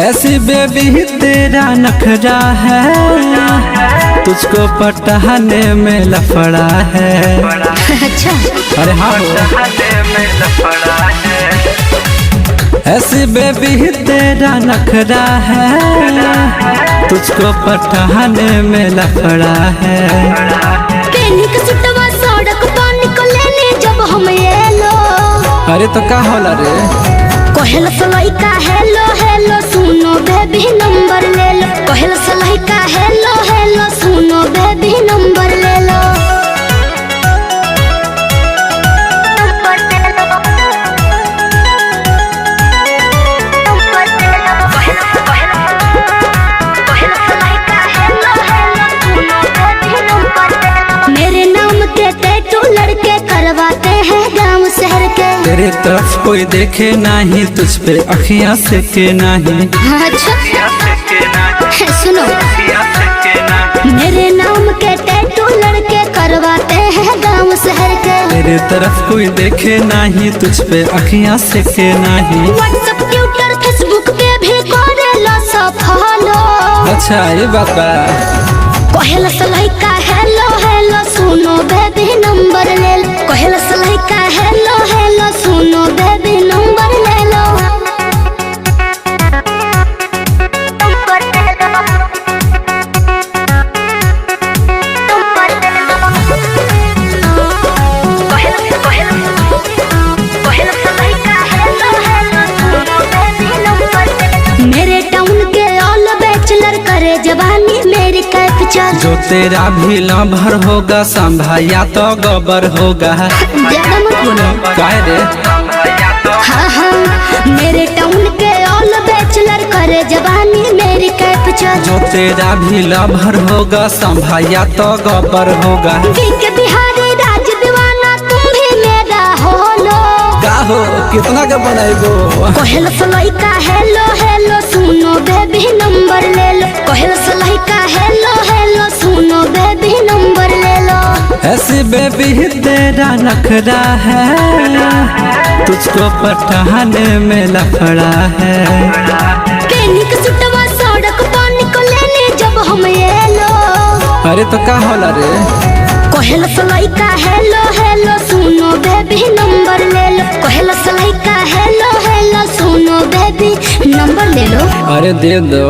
ऐसी बेबी तेरा नखरा है, तुझको पटाने में लफड़ा है। अच्छा अरे हाँ ऐसी बेबी तेरा नखरा है, तुझको पटाने में लफड़ा है। सड़क पर निकले जब हम ये लो, अरे तो का होला रे कहल सलाई का हेलो हेलो सुनो बेबी नंबर ले लो। कहल सलाई का हेलो हेलो सुनो बेबी नंबर ले लो। मेरे नाम के टैटू लड़के करवाते हैं गांव शहर के। तेरे तरफ कोई देखे नहीं, तुझ पे अखियां से के नहीं। अच्छा सुनो, मेरे नाम के टैटू लड़के करवाते हैं गांव शहर के। तेरे तरफ कोई देखे नहीं, तुझ पे अखियां से के नहीं। व्हाट्सएप ट्विटर फेसबुक पे भी करेला सब फॉलो। अच्छा ये बात बा। कहल सलाई का हेलो हेलो सुनो बेबी नंबर ले लो। कहल सलाई का हेलो हेलो सुनो बेबी नंबर ले लो। मेरे टाउन के ऑल बैचलर करे जवानी मेरी कैप्चर। जो तेरा भी लाभर होगा संभाया तो गबर होगा। ज्यादा मत बोलो। काहे रे हाँ हाँ मेरे टाउन के ऑल बैचलर करे जवानी मेरी कैप्चर। जो तेरा भी लाभर होगा संभाया तो गबर होगा। के बिहारी राज दीवाना तुम भी मेरा हो लो। का हो कितना का बनाएगो। कहल सलाई का हेलो हेलो सुनो बेबी नंबर ले लो। कहल सलाई का हेलो हेलो सुनो बेबी नंबर ले लो। ऐसी बेबी तेरा नखरा है, तुझको पटाने में लफड़ा है। केनिक सुटवा सड़क पर निकले जब हम ये लो। अरे तो का होला रे कहल सलाई का हेलो हेलो सुनो बेबी नंबर ले लो। कहल सलाई का हेलो हेलो सुनो बेबी नंबर ले लो। अरे दे दो।